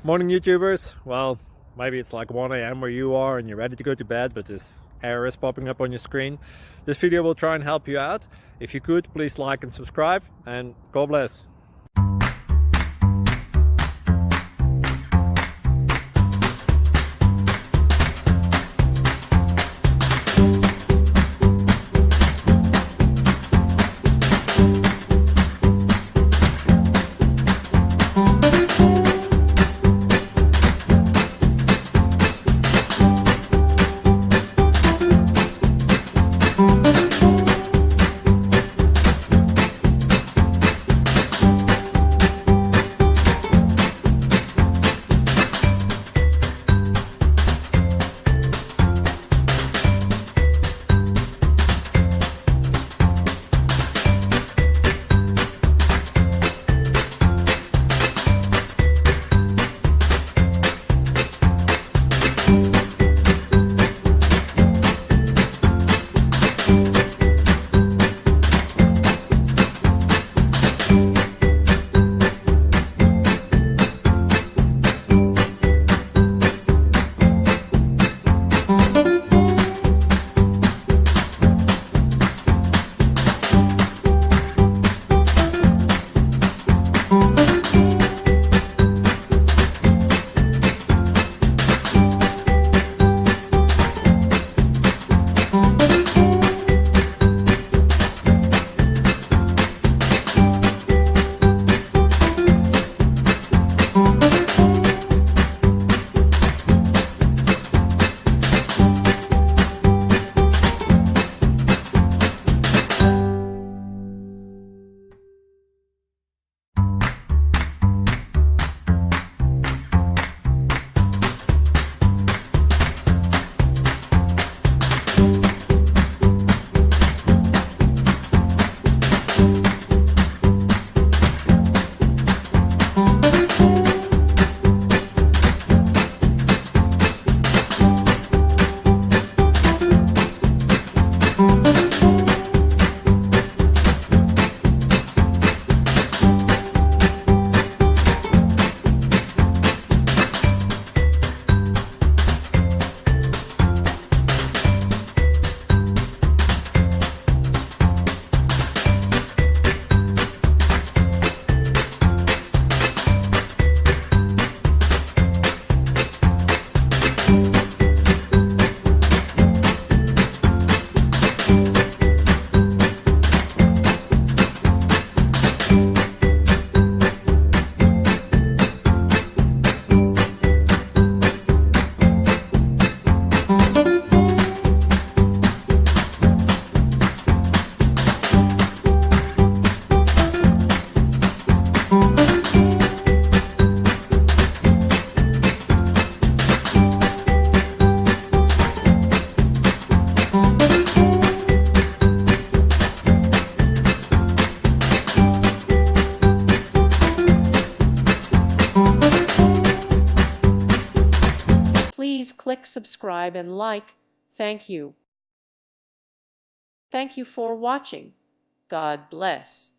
Morning YouTubers. Well, maybe it's like 1 a.m. where you are and you're ready to go to bed, but this error is popping up on your screen. This video will try and help you out. If you could, please like and subscribe, and God bless. Please click subscribe and like. Thank you. Thank you for watching. God bless.